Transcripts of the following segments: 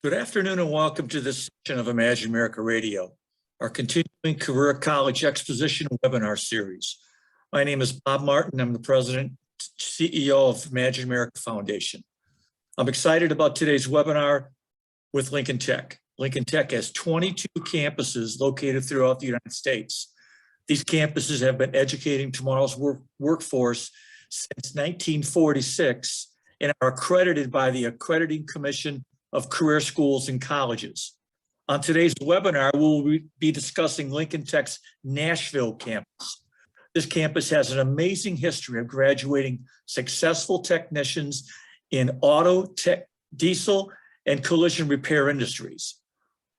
Good afternoon and welcome to this session of Imagine America Radio, our continuing career college exposition webinar series. My name is Bob Martin. I'm the president, CEO of Imagine America Foundation. I'm excited about today's webinar with Lincoln Tech. Lincoln Tech has 22 campuses located throughout the United States. These campuses have been educating tomorrow's workforce since 1946 and are accredited by the Accrediting Commission of Career Schools and Colleges. On today's webinar, we'll be discussing Lincoln Tech's Nashville campus. This campus has an amazing history of graduating successful technicians in auto, diesel, and collision repair industries.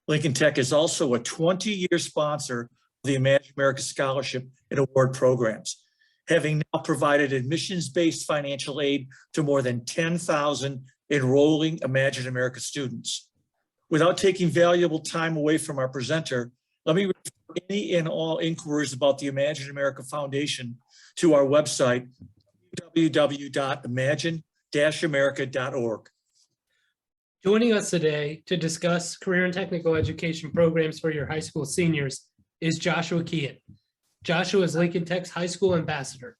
Lincoln Tech is also a 20-year sponsor of the Imagine America Scholarship and Award programs, having now provided admissions-based financial aid to more than 10,000 enrolling Imagine America students. Without taking valuable time away from our presenter, let me refer any and all inquiries about the Imagine America Foundation to our website, www.imagine-america.org. Joining us today to discuss career and technical education programs for your high school seniors is Joshua Kean. Joshua is Lincoln Tech's high school ambassador.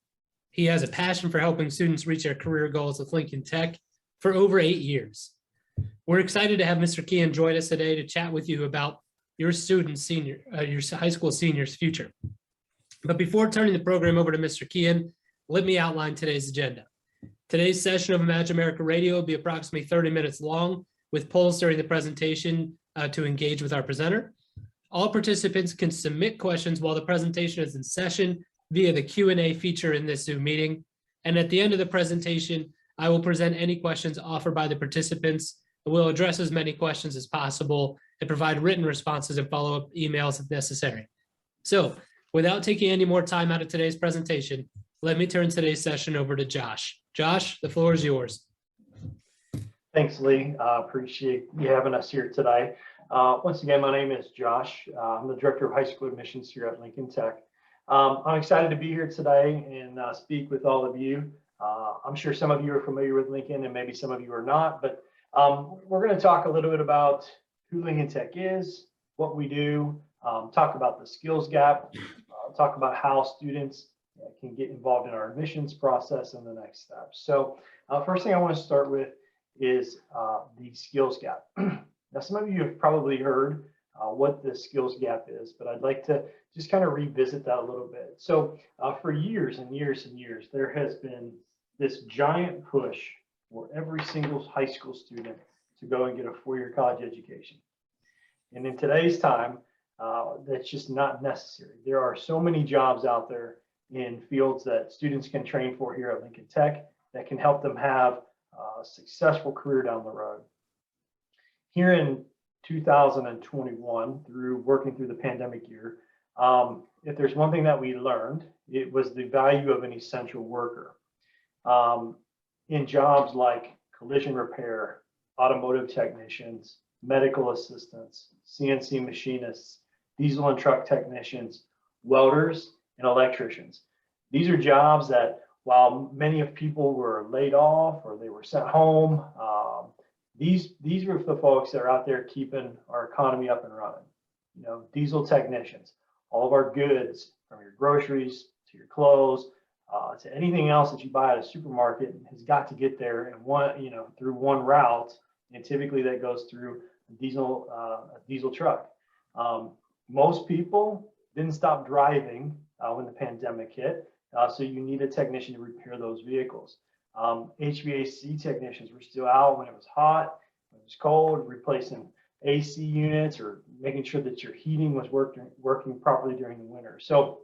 He has a passion for helping students reach their career goals with Lincoln Tech for over 8 years. We're excited to have Mr. Kean join us today to chat with you about your your high school seniors' future. But before turning the program over to Mr. Kean, let me outline today's agenda. Today's session of Imagine America Radio will be approximately 30 minutes long, with polls during the presentation to engage with our presenter. All participants can submit questions while the presentation is in session via the Q&A feature in this Zoom meeting. And at the end of the presentation, I will present any questions offered by the participants. We'll address as many questions as possible and provide written responses and follow-up emails if necessary. So without taking any more time out of today's presentation, let me turn today's session over to Josh. Josh, the floor is yours. Thanks, Lee. Appreciate you having us here today. Once again, my name is Josh. I'm the Director of High School Admissions here at Lincoln Tech. I'm excited to be here today and speak with all of you. I'm sure some of you are familiar with Lincoln and maybe some of you are not, but we're going to talk a little bit about who Lincoln Tech is, what we do, talk about the skills gap, talk about how students can get involved in our admissions process and the next steps. So first thing I want to start with is the skills gap. Now, some of you have probably heard what the skills gap is, but I'd like to just kind of revisit that a little bit. So for years and years and years, there has been this giant push for every single high school student to go and get a four-year college education. And in today's time, that's just not necessary. There are so many jobs out there in fields that students can train for here at Lincoln Tech that can help them have a successful career down the road. Here in 2021, working through the pandemic year, if there's one thing that we learned, it was the value of an essential worker. In jobs like collision repair, automotive technicians, medical assistants, CNC machinists, diesel and truck technicians, welders, and electricians. These are jobs that, while many of people were laid off or they were sent home, these were the folks that are out there keeping our economy up and running. You know, diesel technicians, all of our goods, from your groceries to your clothes, to anything else that you buy at a supermarket, has got to get there in through one route, and typically that goes through a diesel truck. Most people didn't stop driving when the pandemic hit, so you need a technician to repair those vehicles. HVAC technicians were still out when it was hot, when it was cold, replacing AC units or making sure that your heating was working properly during the winter. So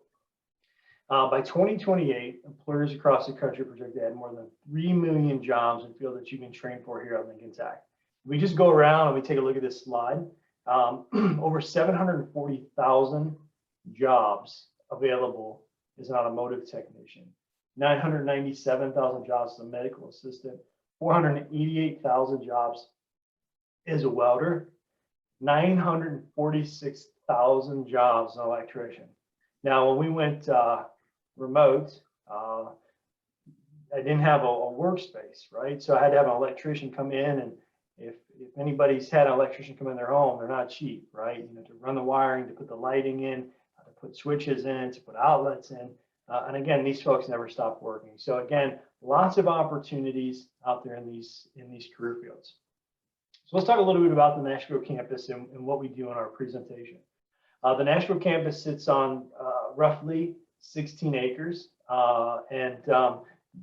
by 2028, employers across the country project to add more than 3 million jobs in field that you can train for here at Lincoln Tech. We just go around and we take a look at this slide. Over 740,000 jobs available as an automotive technician, 997,000 jobs as a medical assistant, 488,000 jobs as a welder, 946,000 jobs as an electrician. Now, when we went remote, I didn't have a workspace, right? So I had to have an electrician come in if anybody's had an electrician come in their home, they're not cheap, right? You know, to run the wiring, to put the lighting in, to put switches in, to put outlets in. And again, these folks never stop working. So again, lots of opportunities out there in these career fields. So let's talk a little bit about the Nashville campus and what we do in our presentation. The Nashville campus sits on roughly 16 acres.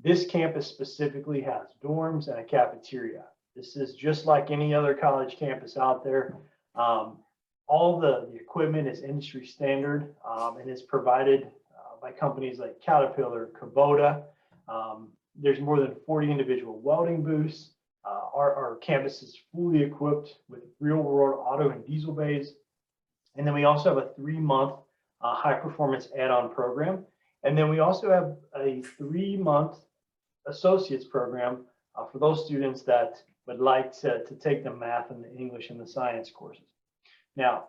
This campus specifically has dorms and a cafeteria. This is just like any other college campus out there. All the equipment is industry standard and is provided by companies like Caterpillar, Kubota. There's more than 40 individual welding booths. Our campus is fully equipped with real-world auto and diesel bays. And then we also have a 3-month high-performance add-on program. And then we also have a 3-month associates program for those students that would like to take the math and the English and the science courses. Now,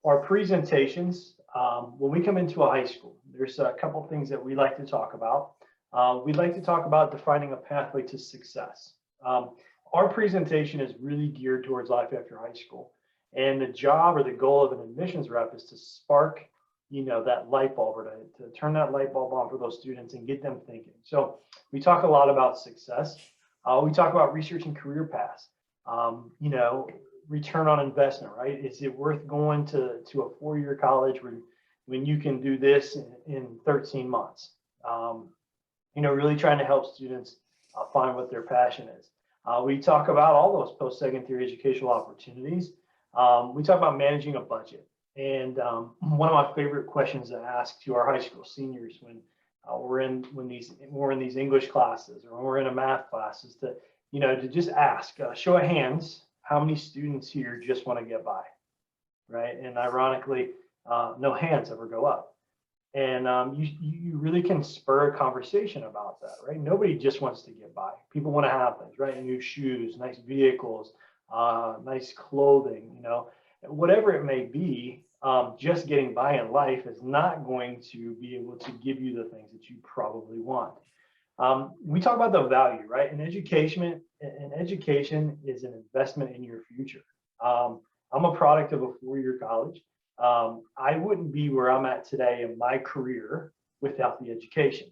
our presentations, when we come into a high school, there's a couple things that we like to talk about. We'd like to talk about defining a pathway to success. Our presentation is really geared towards life after high school. And the job or the goal of an admissions rep is to spark, you know, that light bulb, or to turn that light bulb on for those students and get them thinking. So we talk a lot about success. We talk about research and career paths, you know, return on investment, right? Is it worth going to a 4-year college when you can do this in 13 months? You know, really trying to help students find what their passion is. We talk about all those post-secondary educational opportunities. We talk about managing a budget. And one of my favorite questions to ask to our high school seniors when we're in these English classes or when we're in a math class is to, you know, to just ask, show of hands, how many students here just want to get by, right? And ironically, no hands ever go up. And you really can spur a conversation about that, right? Nobody just wants to get by. People want to have things, right? New shoes, nice vehicles, nice clothing, you know, whatever it may be. Just getting by in life is not going to be able to give you the things that you probably want. We talk about the value, right? And education is an investment in your future. I'm a product of a 4-year college. I wouldn't be where I'm at today in my career without the education.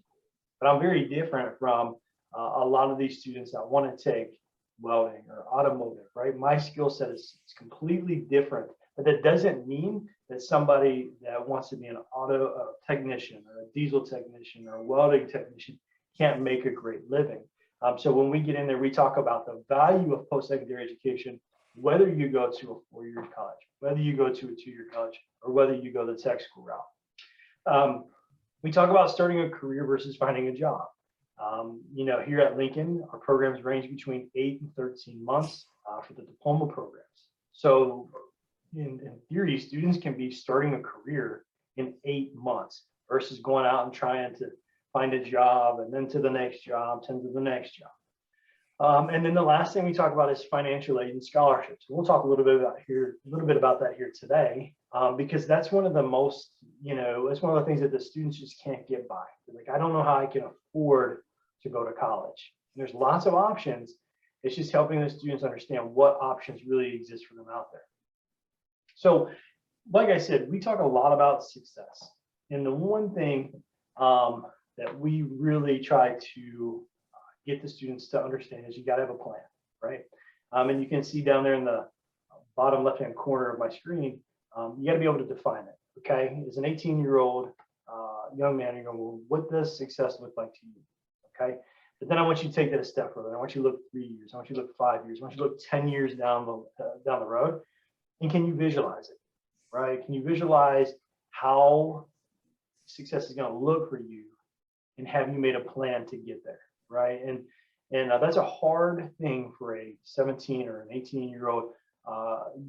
But I'm very different from a lot of these students that want to take welding or automotive, right? My skill set is completely different. But that doesn't mean that somebody that wants to be an auto technician or a diesel technician or a welding technician can't make a great living. So when we get in there, we talk about the value of post-secondary education, whether you go to a 4-year college, whether you go to a 2-year college, or whether you go the tech school route. We talk about starting a career versus finding a job. You know, here at Lincoln, our programs range between 8 and 13 months for the diploma programs. So in theory, students can be starting a career in 8 months versus going out and trying to find a job and then to the next job, to the next job. And then the last thing we talk about is financial aid and scholarships. We'll talk a little bit about that here today, because that's one of the most, you know, it's one of the things that the students just can't get by. They're like, I don't know how I can afford to go to college. And there's lots of options. It's just helping the students understand what options really exist for them out there. So, like I said, we talk a lot about success. And the one thing that we really try to get the students to understand is you got to have a plan, right? And you can see down there in the bottom left-hand corner of my screen, you got to be able to define it, okay? As an 18-year-old young man, you're going, well, what does success look like to you, okay? But then I want you to take that a step further. I want you to look 3 years. I want you to look 5 years. I want you to look 10 years down the road. And can you visualize it, right? Can you visualize how success is going to look for you, and have you made a plan to get there, right? And that's a hard thing for a 17 or an 18-year-old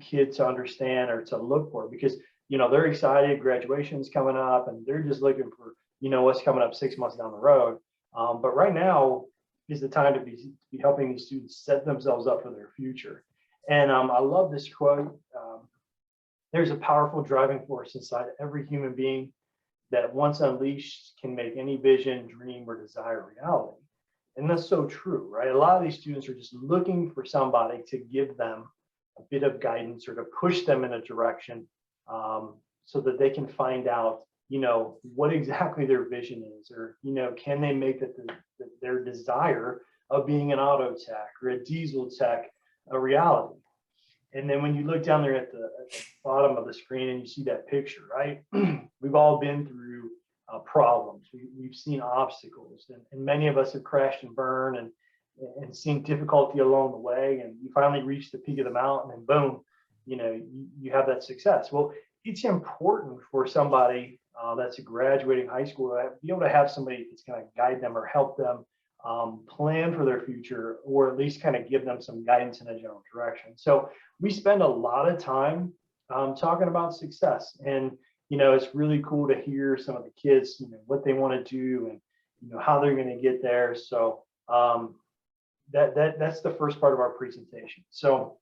kid to understand or to look for, because, you know, they're excited, graduation's coming up, and they're just looking for, you know, what's coming up 6 months down the road. But right now is the time to be helping these students set themselves up for their future. And I love this quote. There's a powerful driving force inside every human being that once unleashed can make any vision, dream, or desire reality. And that's so true, right? A lot of these students are just looking for somebody to give them a bit of guidance or to push them in a direction, so that they can find out, what exactly their vision is, or, can they make their desire of being an auto tech or a diesel tech a reality. And then when you look down there at the bottom of the screen and you see that picture, right? We've all been through problems. We've seen obstacles, and many of us have crashed and burned and seen difficulty along the way. And you finally reach the peak of the mountain, and boom, you have that success. Well, it's important for somebody that's graduating high school to be able to have somebody that's going to guide them or help them plan for their future, or at least kind of give them some guidance in a general direction. So we spend a lot of time talking about success, and it's really cool to hear some of the kids, what they want to do and how they're going to get there. So that's the first part of our presentation. So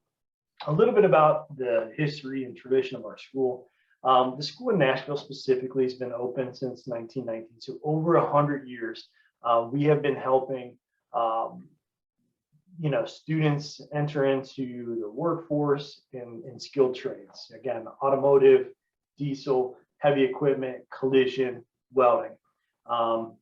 a little bit about the history and tradition of our school. The school in Nashville specifically has been open since 1919, so over 100 years. We have been helping, students enter into the workforce in skilled trades. Again, automotive, diesel, heavy equipment, collision, welding.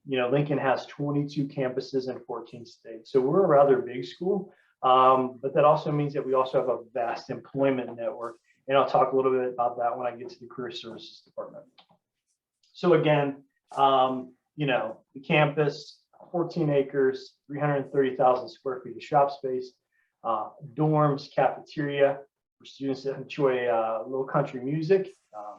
Lincoln has 22 campuses in 14 states, so we're a rather big school. But that also means that we also have a vast employment network, and I'll talk a little bit about that when I get to the career services department. So again, the campus, 14 acres, 330,000 square feet of shop space, dorms, cafeteria for students that enjoy low country music,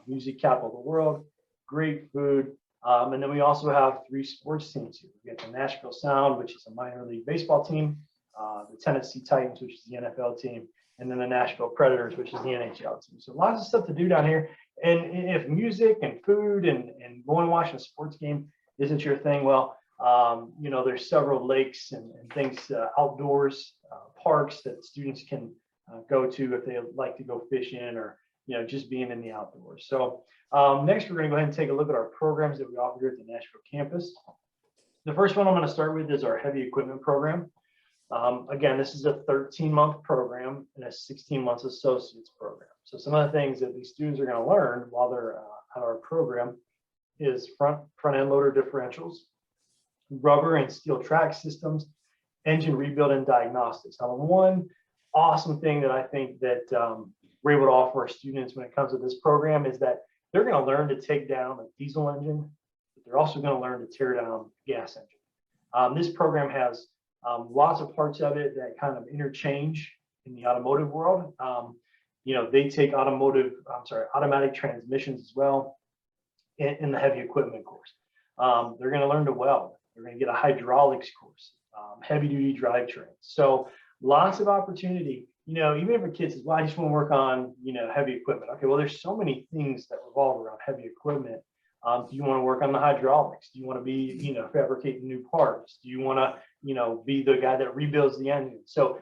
music capital of the world, great food. And then we also have 3 sports teams here. We have the Nashville Sound, which is a minor league baseball team, the Tennessee Titans, which is the NFL team, and then the Nashville Predators, which is the NHL team. So lots of stuff to do down here. And if music and food and going and watching a sports game isn't your thing, well, there's several lakes and things outdoors, parks that students can go to if they like to go fishing or just being in the outdoors. So next, we're going to go ahead and take a look at our programs that we offer here at the Nashville campus. The first one I'm going to start with is our heavy equipment program. Again, this is a 13-month program and a 16-month associate's program. So some of the things that these students are going to learn while they're at our program is front-end loader differentials, rubber and steel track systems, engine rebuild and diagnostics. Now, the one awesome thing that I think that we're able to offer our students when it comes to this program is that they're going to learn to take down a diesel engine, but they're also going to learn to tear down a gas engine. This program has lots of parts of it that kind of interchange in the automotive world. They take automatic transmissions as well in the heavy equipment course. They're going to learn to weld. They're going to get a hydraulics course, heavy duty drivetrains. So lots of opportunity. Even if a kid says, well, I just want to work on, heavy equipment. Okay, well, there's so many things that revolve around heavy equipment. Do you want to work on the hydraulics? Do you want to be, fabricating new parts? Do you want to, be the guy that rebuilds the engine? So,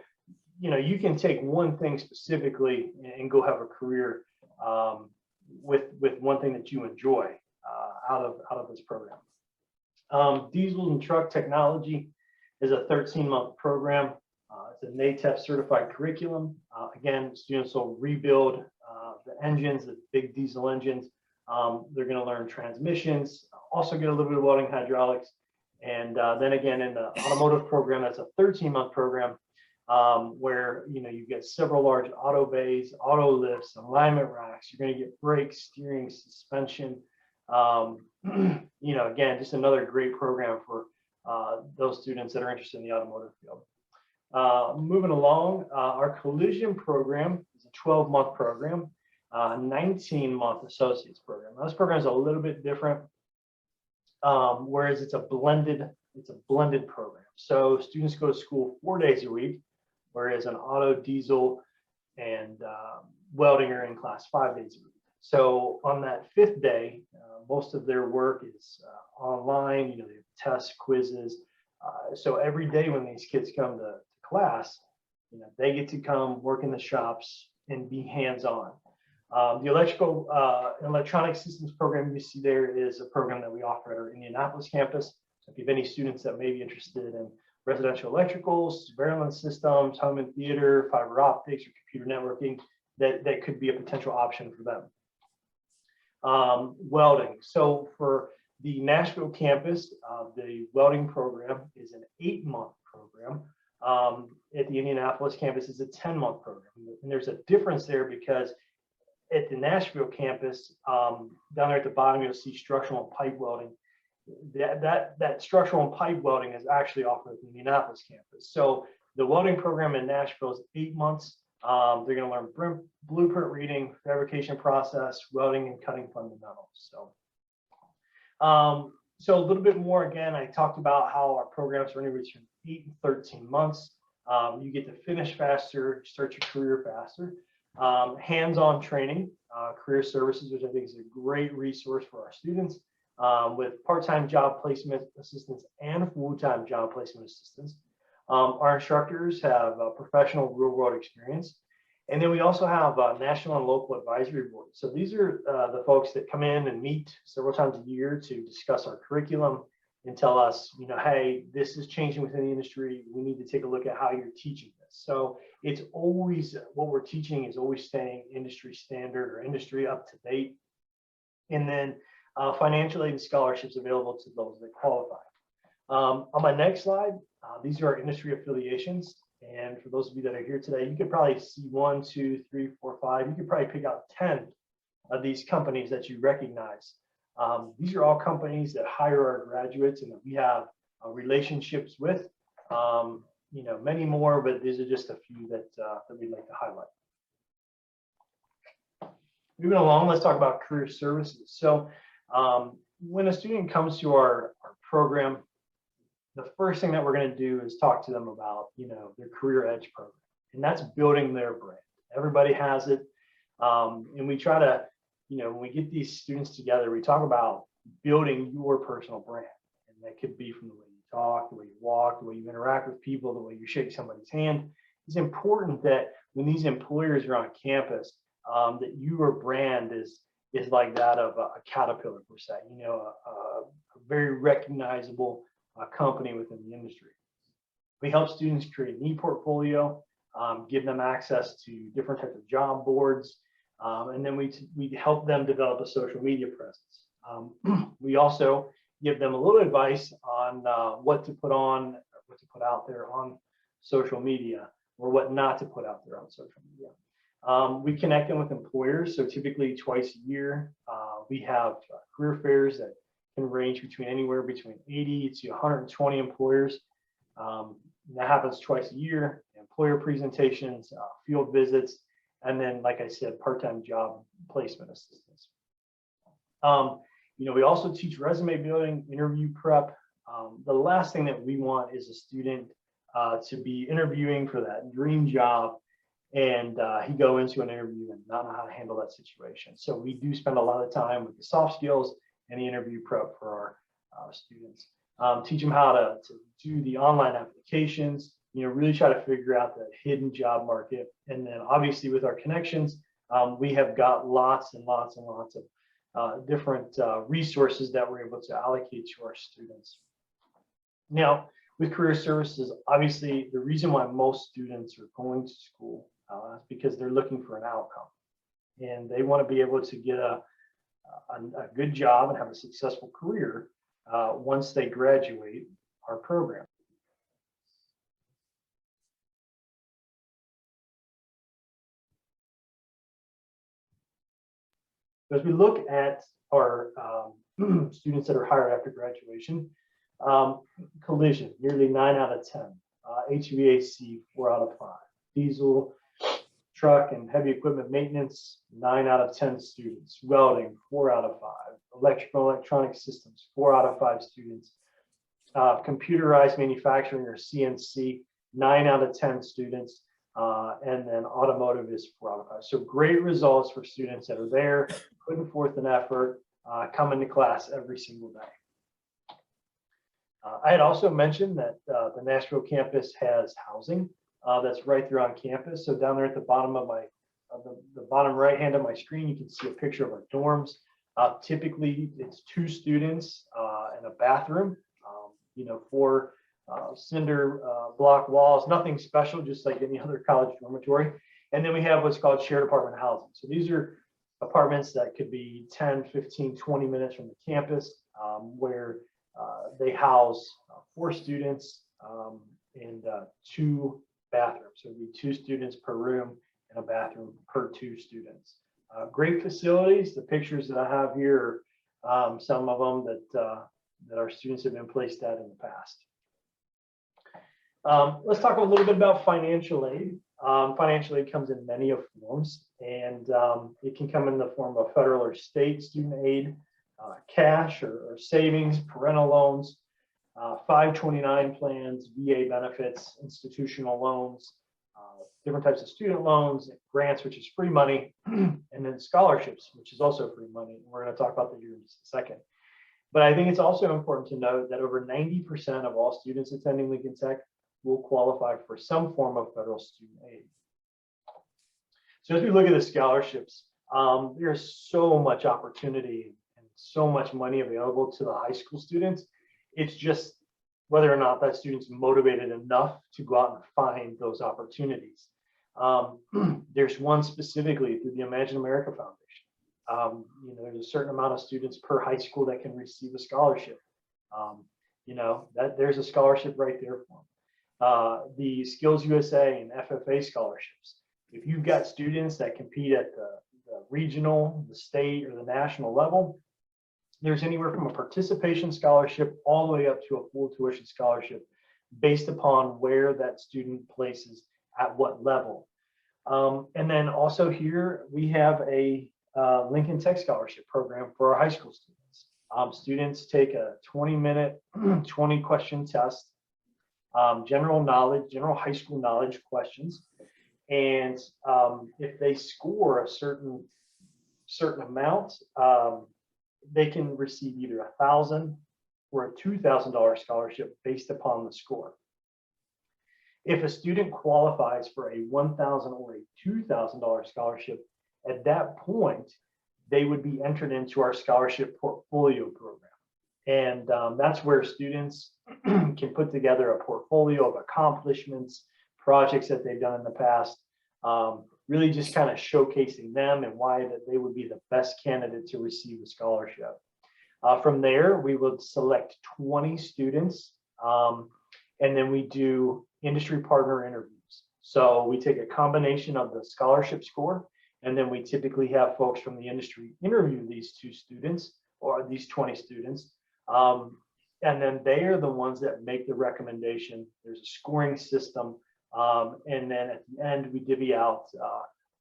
you can take one thing specifically and go have a career with one thing that you enjoy out of this program. Diesel and truck technology is a 13-month program. It's a NATEP certified curriculum. Again, students will rebuild the engines, the big diesel engines. They're going to learn transmissions, also get a little bit of welding, hydraulics. And then again, in the automotive program, that's a 13-month program where, you get several large auto bays, auto lifts, alignment racks. You're going to get brakes, steering, suspension. Again, just another great program for those students that are interested in the automotive field. Moving along, our collision program is a 12-month program, 19-month associates program. Now, this program is a little bit different, whereas it's a blended program. So students go to school 4 days a week, whereas an auto, diesel, and welding are in class 5 days a week. So on that 5th day, most of their work is online. They have tests, quizzes. So every day when these kids come to class, they get to come work in the shops and be hands-on. The electronic systems program you see there is a program that we offer at our Indianapolis campus. So if you have any students that may be interested in residential electricals, surveillance systems, home and theater, fiber optics, or computer networking, that could be a potential option for them. Welding. So for the Nashville campus, the welding program is an 8-month program. At the Indianapolis campus, it's a 10-month program. And there's a difference there because at the Nashville campus, down there at the bottom, you'll see structural and pipe welding. That structural and pipe welding is actually offered at the Indianapolis campus. So the welding program in Nashville is 8 months. They're going to learn blueprint reading, fabrication process, welding, and cutting fundamentals. So a little bit more, again, I talked about how our programs are anywhere between 8 and 13 months. You get to finish faster, start your career faster. Hands-on training, career services, which I think is a great resource for our students, with part-time job placement assistance and full-time job placement assistance. Our instructors have professional real-world experience. And then we also have national and local advisory boards. So these are the folks that come in and meet several times a year to discuss our curriculum and tell us, you know, hey, this is changing within the industry. We need to take a look at how you're teaching this. So it's always, what we're teaching is always staying industry standard or industry up to date. And then financial aid and scholarships available to those that qualify. On my next slide, these are our industry affiliations. And for those of you that are here today, you could probably see 1, 2, 3, 4, 5. You could probably pick out 10 of these companies that you recognize. These are all companies that hire our graduates and that we have relationships with. You know, many more, but these are just a few that we'd like to highlight. Moving along, let's talk about career services. So when a student comes to our program, the first thing that we're going to do is talk to them about, you know, their career edge program, and that's building their brand. Everybody has it. And we try to, you know, when we get these students together, we talk about building your personal brand. And that could be from the way you talk, the way you walk, the way you interact with people, the way you shake somebody's hand. It's important that when these employers are on campus, that your brand is like that of a Caterpillar per se, you know, a very recognizable company within the industry. We help students create an e-portfolio, give them access to different types of job boards, and then we help them develop a social media presence. We also give them a little advice on what to put on, what to put out there on social media, or what not to put out there on social media. We connect them with employers, so typically twice a year. We have career fairs that can range between anywhere between 80 to 120 employers. That happens twice a year. Employer presentations, field visits, and then, like I said, part-time job placement assistance. You know, we also teach resume building, interview prep. The last thing that we want is a student to be interviewing for that dream job, and he go into an interview and not know how to handle that situation. So we do spend a lot of time with the soft skills and the interview prep for our students. Teach them how to do the online applications, you know, really try to figure out the hidden job market. And then obviously with our connections, we have got lots and lots and lots of different resources that we're able to allocate to our students. Now, with career services, obviously the reason why most students are going to school is because they're looking for an outcome. And they want to be able to get a good job and have a successful career once they graduate our program. As we look at our students that are hired after graduation, collision, nearly 9 out of 10, HVAC, 4 out of 5, diesel, truck and heavy equipment maintenance, 9 out of 10 students, welding, 4 out of 5, electrical and electronic systems, 4 out of 5 students, computerized manufacturing or CNC, 9 out of 10 students, and then automotive is 4 out of 5. So great results for students that are there, putting forth an effort, coming to class every single day. I had also mentioned that the Nashville campus has housing that's right there on campus. So down there at the bottom of the bottom right hand of my screen, you can see a picture of our dorms. Typically, it's 2 students and a bathroom, you know, for cinder block walls, nothing special, just like any other college dormitory. And then we have what's called shared apartment housing. So these are apartments that could be 10, 15, 20 minutes from the campus, where they house 4 students and 2 bathrooms. So it'd be 2 students per room and a bathroom per 2 students. Great facilities. The pictures that I have here are some of them that our students have been placed at in the past. Let's talk a little bit about financial aid. Financial aid comes in many forms, and it can come in the form of federal or state student aid, cash or savings, parental loans, 529 plans, VA benefits, institutional loans, different types of student loans, grants, which is free money, and then scholarships, which is also free money. We're going to talk about that here in just a second. But I think it's also important to note that over 90% of all students attending Lincoln Tech will qualify for some form of federal student aid. So as we look at the scholarships, there's so much opportunity and so much money available to the high school students. It's just whether or not that student's motivated enough to go out and find those opportunities. There's one specifically through the Imagine America Foundation. There's a certain amount of students per high school that can receive a scholarship. That there's a scholarship right there for them. The Skills USA and FFA scholarships. If you've got students that compete at the regional, the state, or the national level, there's anywhere from a participation scholarship all the way up to a full tuition scholarship based upon where that student places at what level. And then also here we have a Lincoln Tech Scholarship program for our high school students. Students take a 20-minute, 20-question test, general high school knowledge questions. And if they score a certain amount, they can receive either $1,000 or a $2,000 scholarship based upon the score. If a student qualifies for a $1,000 or a $2,000 scholarship, at that point, they would be entered into our scholarship portfolio program. And that's where students can put together a portfolio of accomplishments, projects that they've done in the past, really just kind of showcasing them and why that they would be the best candidate to receive a scholarship. From there, we would select 20 students, and then we do industry partner interviews. So we take a combination of the scholarship score, and then we typically have folks from the industry interview these 2 students or these 20 students. And then they are the ones that make the recommendation. There's a scoring system. And then at the end, we divvy out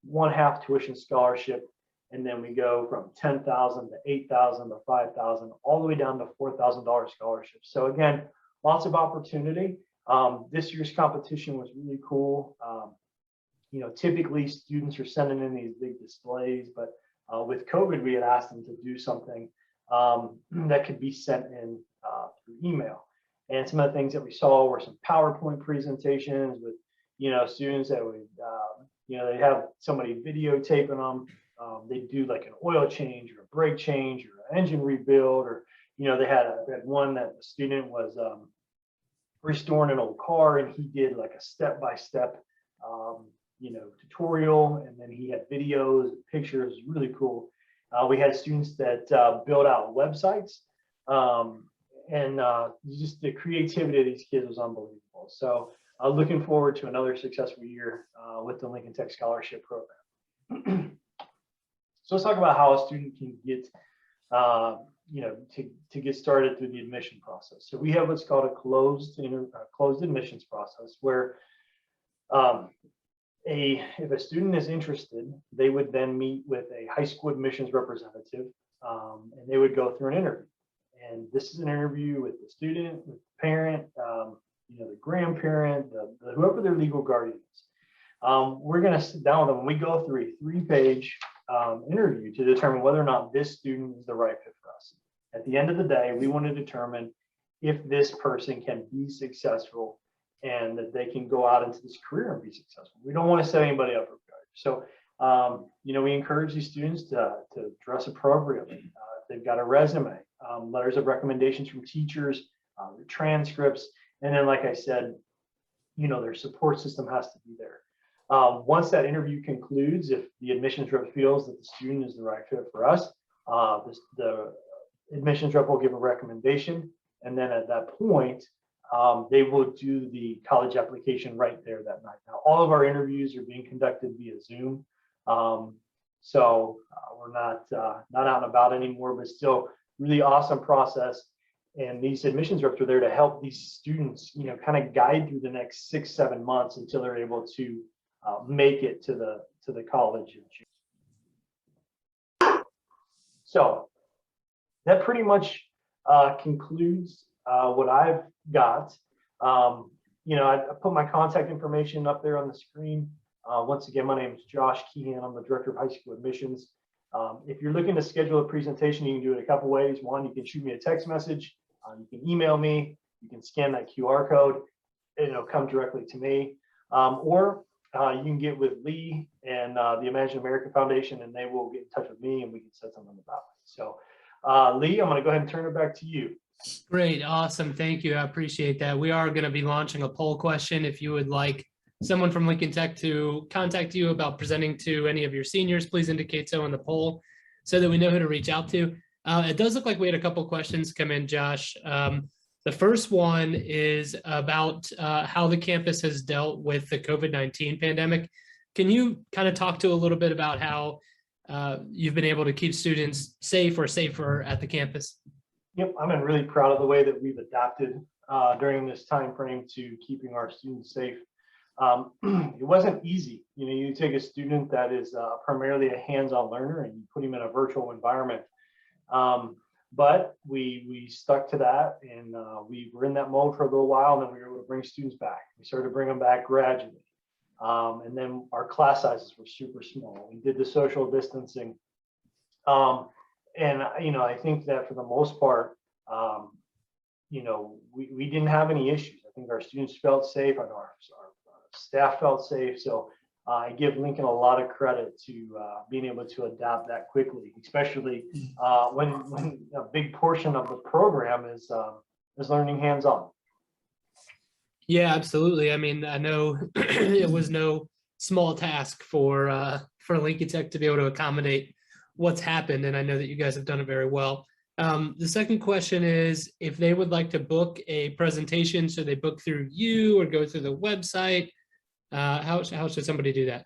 1/2 tuition scholarship. And then we go from $10,000 to $8,000 to $5,000, all the way down to $4,000 scholarships. So again, lots of opportunity. This year's competition was really cool. Typically students are sending in these big displays, but with COVID, we had asked them to do something that could be sent in through email. And some of the things that we saw were some PowerPoint presentations with, students that would, they have somebody videotaping them. They do like an oil change or a brake change or an engine rebuild, or, they had one that the student was restoring an old car, and he did like a step-by-step, tutorial, and then he had videos and pictures, really cool. We had students that built out websites, and just the creativity of these kids was unbelievable. So looking forward to another successful year with the Lincoln Tech Scholarship Program. So let's talk about how a student can get, to get started through the admission process. So we have what's called a closed admissions process, where if a student is interested, they would then meet with a high school admissions representative, and they would go through an interview. And this is an interview with the student, with the parent, the grandparent, whoever their legal guardian is. We're going to sit down with them and we go through a 3-page interview to determine whether or not this student is the right fit for us. At the end of the day, we want to determine if this person can be successful and that they can go out into this career and be successful. We don't want to set anybody up for failure. So, we encourage these students to dress appropriately. If they've got a resume, letters of recommendations from teachers, transcripts, And then, like I said, their support system has to be there. Once that interview concludes, if the admissions rep feels that the student is the right fit for us, the admissions rep will give a recommendation. And then at that point, they will do the college application right there that night. Now, all of our interviews are being conducted via Zoom. So we're not out and about anymore, but still really awesome process. And these admissions reps are there to help these students, kind of guide through the next 6-7 months until they're able to make it to the college. So that pretty much concludes what I've got. I put my contact information up there on the screen. Once again, my name is Josh Keehan. I'm the Director of High School Admissions. If you're looking to schedule a presentation, you can do it a couple ways. One, you can shoot me a text message. You can email me. You can scan that QR code. It'll come directly to me. Or you can get with Lee and the Imagine America Foundation, and they will get in touch with me, and we can set something about it. So, Lee, I'm going to go ahead and turn it back to you. Great. Awesome. Thank you. I appreciate that. We are going to be launching a poll question. If you would like someone from Lincoln Tech to contact you about presenting to any of your seniors, please indicate so in the poll so that we know who to reach out to. It does look like we had a couple questions come in, Josh. The first one is about how the campus has dealt with the COVID-19 pandemic. Can you kind of talk to a little bit about how you've been able to keep students safe or safer at the campus? Yep, I'm really proud of the way that we've adapted during this time frame to keeping our students safe. It wasn't easy. You take a student that is primarily a hands-on learner and you put him in a virtual environment. But we stuck to that, and we were in that mode for a little while, and then we were able to bring students back. We started to bring them back gradually. And then our class sizes were super small. We did the social distancing. And I think that for the most part, we didn't have any issues. I think our students felt safe, and our staff felt safe. So I give Lincoln a lot of credit to being able to adapt that quickly, especially when a big portion of the program is learning hands-on. Yeah, absolutely. I mean, I know it was no small task for Lincoln Tech to be able to accommodate what's happened, and I know that you guys have done it very well. The second question is if they would like to book a presentation, so they book through you or go through the website. How should somebody do that?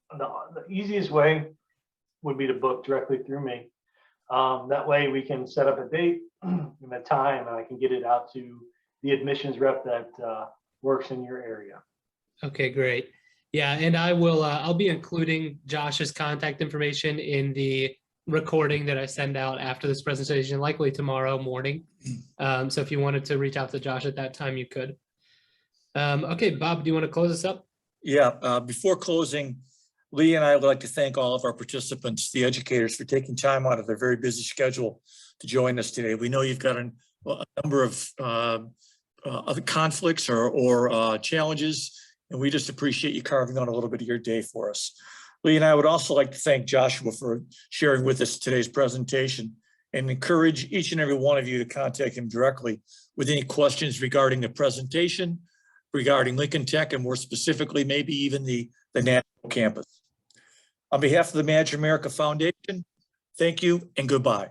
The easiest way would be to book directly through me. That way we can set up a date and a time, and I can get it out to the admissions rep that works in your area. Okay, great. Yeah, and I'll be including Josh's contact information in the recording that I send out after this presentation, likely tomorrow morning. So if you wanted to reach out to Josh at that time, you could. Okay, Bob, do you want to close us up? Yeah, before closing, Lee and I would like to thank all of our participants, the educators, for taking time out of their very busy schedule to join us today. We know you've got a number of other conflicts or challenges, and we just appreciate you carving out a little bit of your day for us. Lee and I would also like to thank Joshua for sharing with us today's presentation and encourage each and every one of you to contact him directly with any questions regarding the presentation, regarding Lincoln Tech, and more specifically, maybe even the Nashville campus. On behalf of the Imagine America Foundation, thank you and goodbye.